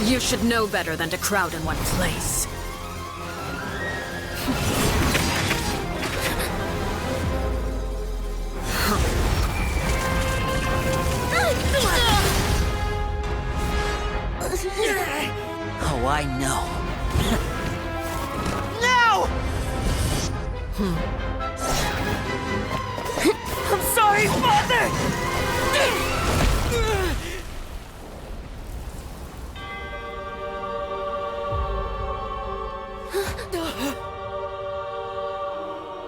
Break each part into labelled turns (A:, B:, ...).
A: You should know better than to crowd in one place.
B: Oh, I know. No! I'm sorry, Father!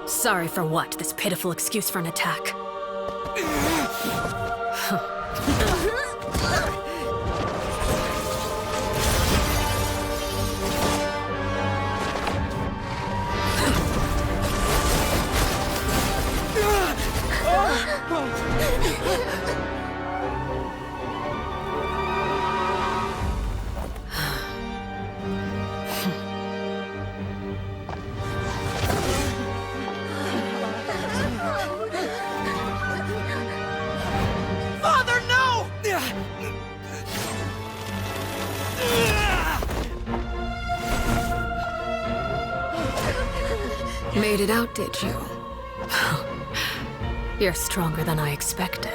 A: Sorry for what? This pitiful excuse for an attack?
B: Father, no!
A: Made it out, did you? You're stronger than I expected.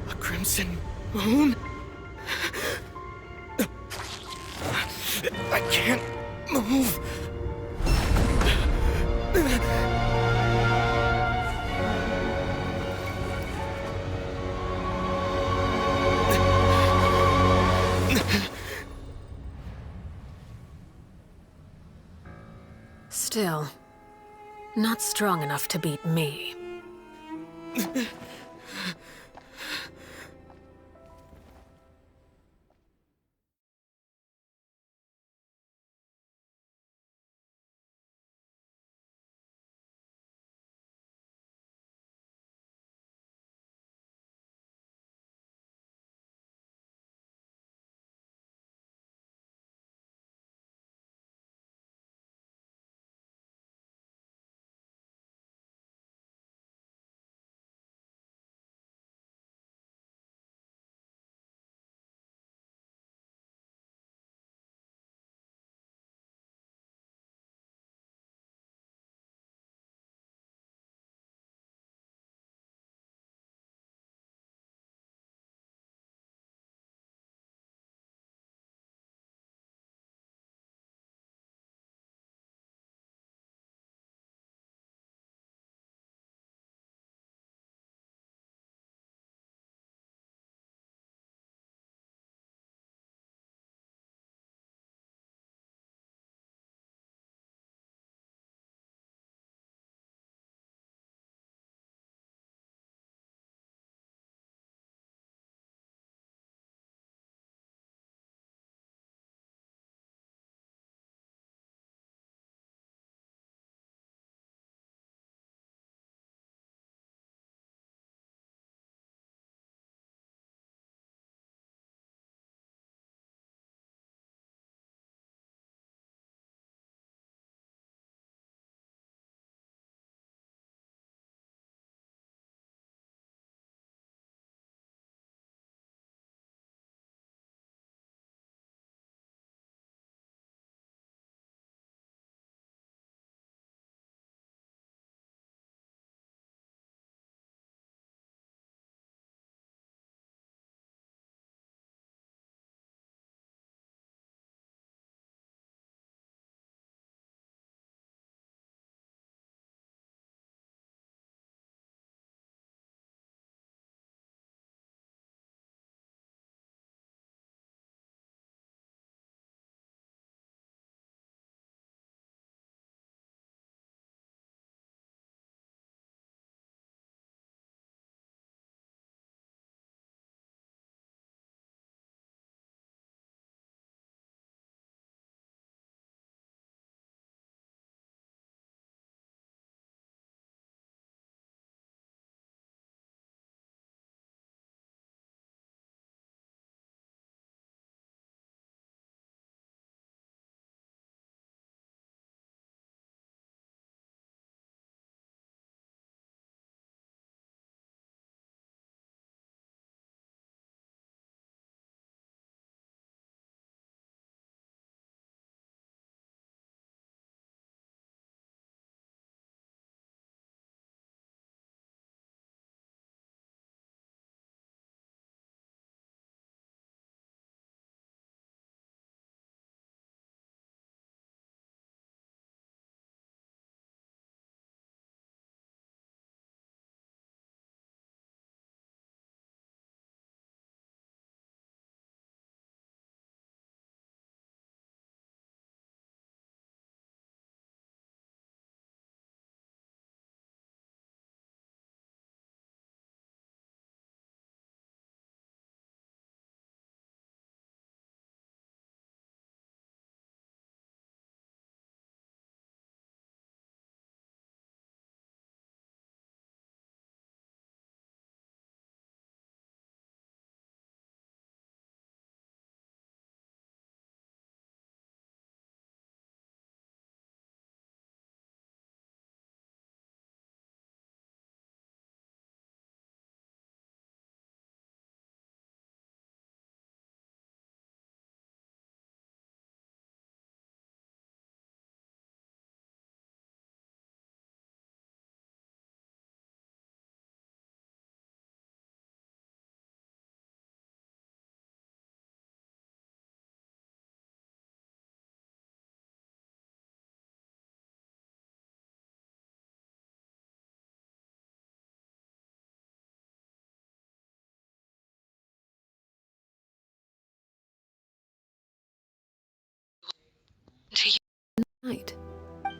B: A crimson moon? I can't move.
A: Still, not strong enough to beat me.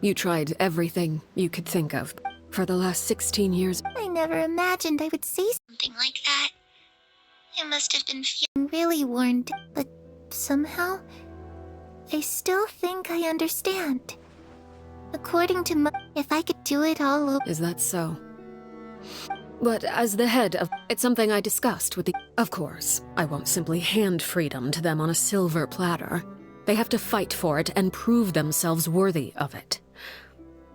A: You tried everything you could think of. For the last 16 years,
C: I never imagined I would say something like that. I must have been feeling really worn down, but somehow, I still think I understand. According to if I could do it all over—
A: is that so? But as the head of— it's something I discussed with the— Of course, I won't simply hand freedom to them on a silver platter. They have to fight for it and prove themselves worthy of it.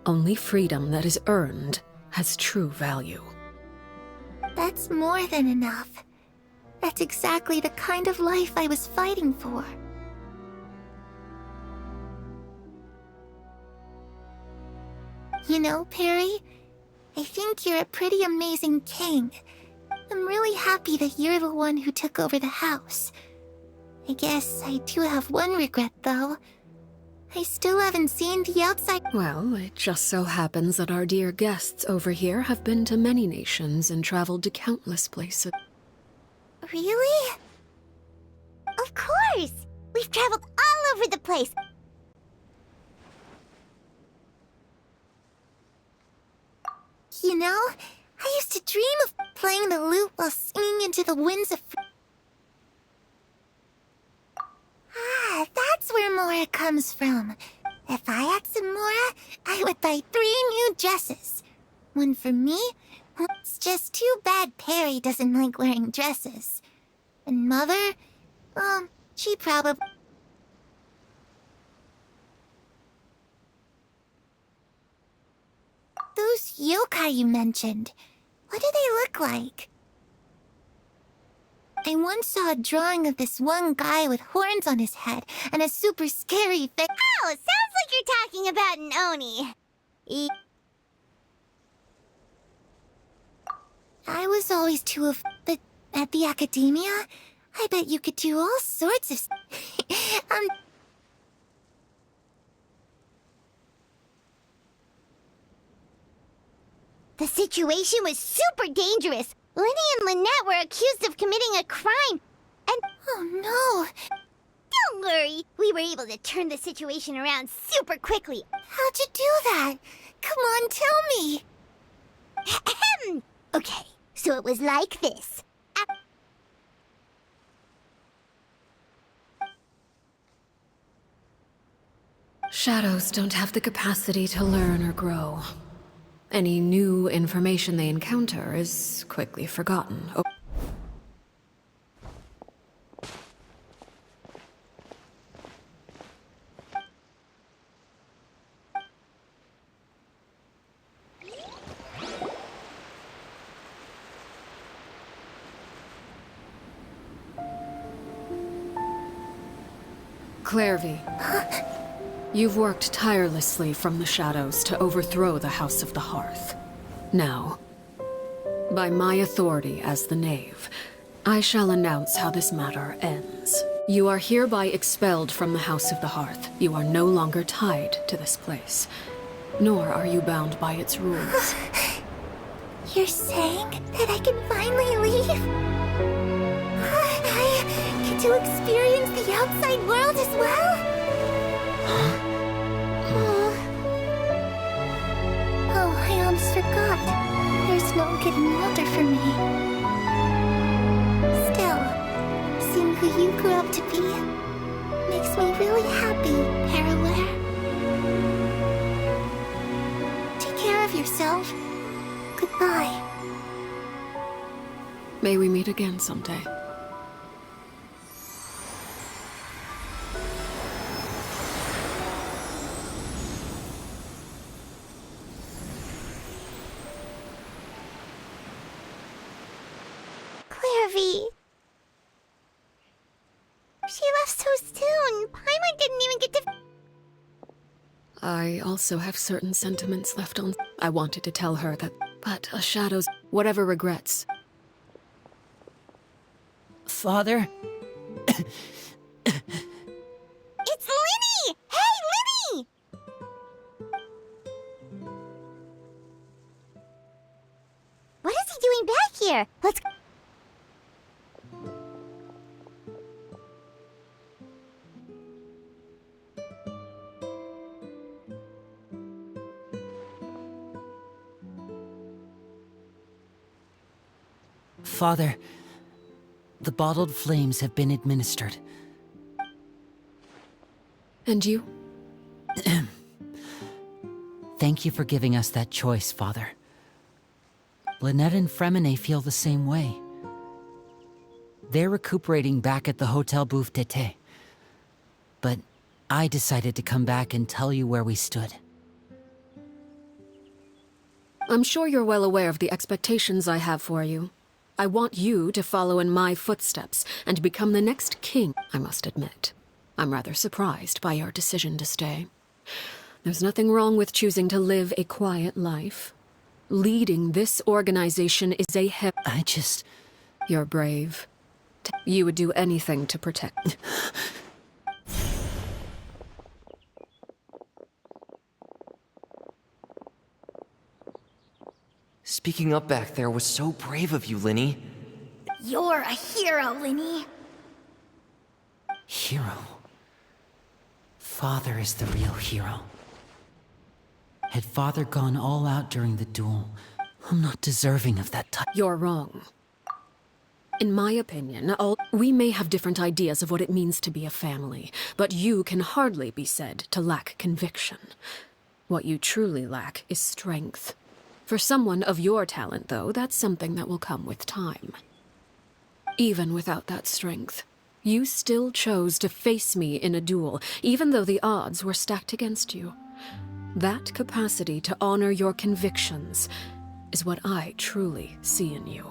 A: Only freedom that is earned has true value.
C: That's more than enough. That's exactly the kind of life I was fighting for. You know, Perry, I think you're a pretty amazing king. I'm really happy that you're the one who took over the house. I guess I do have one regret, though. I still haven't seen the outside—
A: Well, it just so happens that our dear guests over here have been to many nations and traveled to countless places.
C: Really?
D: Of course! We've traveled all over the place.
C: You know, I used to dream of playing the lute while singing into the winds of— Ah, that's where Mora comes from. If I had some Mora, I would buy 3 new dresses. One for me. It's just too bad Perry doesn't like wearing dresses. And Mother, she probably— Those yokai you mentioned, what do they look like? I once saw a drawing of this one guy with horns on his head and a super scary face.
D: Oh, sounds like you're talking about an Oni.
C: I was always too but at the academia, I bet you could do all sorts of
D: The situation was super dangerous. Lenny and Lynette were accused of committing a crime. And
C: Oh no!
D: don't worry, we were able to turn the situation around super quickly.
C: How'd you do that? Come on, tell me!
D: Ahem. Okay, so it was like this.
A: Shadows don't have the capacity to learn or grow. Any new information they encounter is quickly forgotten. Clairvy, you've worked tirelessly from the shadows to overthrow the House of the Hearth. Now, by my authority as the Knave, I shall announce how this matter ends. You are hereby expelled from the House of the Hearth. You are no longer tied to this place, nor are you bound by its rules.
C: You're saying that I can finally leave? I get to experience the outside world as well? Oh, I almost forgot. There's no getting older for me. Still, seeing who you grew up to be makes me really happy, Paraware. Take care of yourself. Goodbye.
A: May we meet again someday.
D: Clairvy. She left so soon. Paimon didn't even get to...
A: I also have certain sentiments left on. I wanted to tell her that, but a shadow's whatever regrets.
B: Father?
D: It's Linny! Hey, Linny! What is he doing back here? Let's...
E: Father, the bottled flames have been administered.
A: And you?
E: Thank you for giving us that choice, Father. Lynette and Fremine feel the same way. They're recuperating back at the Hotel Bouffe d'été. But I decided to come back and tell you where we stood.
A: I'm sure you're well aware of the expectations I have for you. I want you to follow in my footsteps and become the next king. I must admit, I'm rather surprised by your decision to stay. There's nothing wrong with choosing to live a quiet life. Leading this organization is a You're brave. You would do anything to protect.
B: Speaking up back there was so brave of you, Linny.
D: You're a hero, Linny.
E: Hero. Father is the real hero. Had Father gone all out during the duel, I'm not deserving of that title.
A: You're wrong. In my opinion, we may have different ideas of what it means to be a family, but you can hardly be said to lack conviction. What you truly lack is strength. For someone of your talent, though, that's something that will come with time. Even without that strength, you still chose to face me in a duel, even though the odds were stacked against you. That capacity to honor your convictions is what I truly see in you.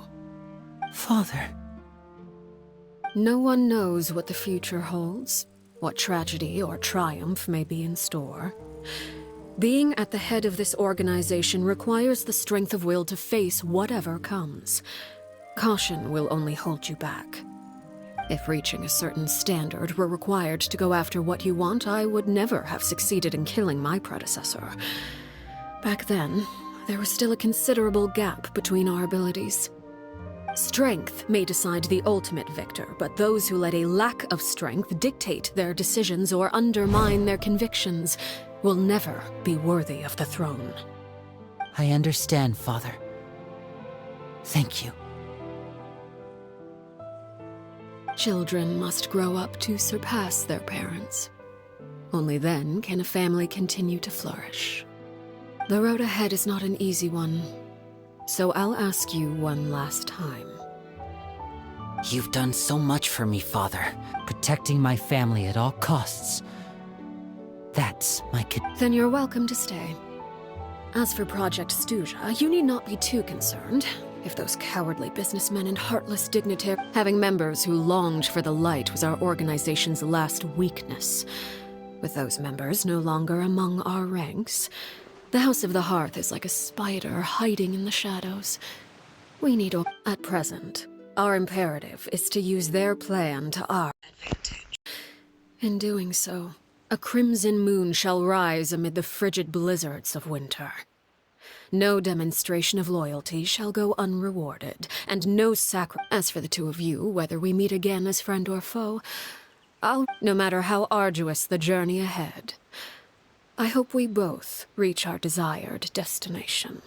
E: Father.
A: No one knows what the future holds, what tragedy or triumph may be in store. Being at the head of this organization requires the strength of will to face whatever comes. Caution will only hold you back. If reaching a certain standard were required to go after what you want, I would never have succeeded in killing my predecessor. Back then, there was still a considerable gap between our abilities. Strength may decide the ultimate victor, but those who let a lack of strength dictate their decisions or undermine their convictions will never be worthy of the throne.
E: I understand, Father. Thank you.
A: Children must grow up to surpass their parents. Only then can a family continue to flourish. The road ahead is not an easy one, so I'll ask you one last time.
E: You've done so much for me, Father. Protecting my family at all costs. That's my
A: Then you're welcome to stay. As for Project Stuja, you need not be too concerned. If those cowardly businessmen and heartless dignitaries... Having members who longed for the light was our organization's last weakness. With those members no longer among our ranks, the House of the Hearth is like a spider hiding in the shadows. We need... At present, our imperative is to use their plan to our advantage. In doing so, a crimson moon shall rise amid the frigid blizzards of winter. No demonstration of loyalty shall go unrewarded, and no As for the two of you, whether we meet again as friend or foe, no matter how arduous the journey ahead, I hope we both reach our desired destination.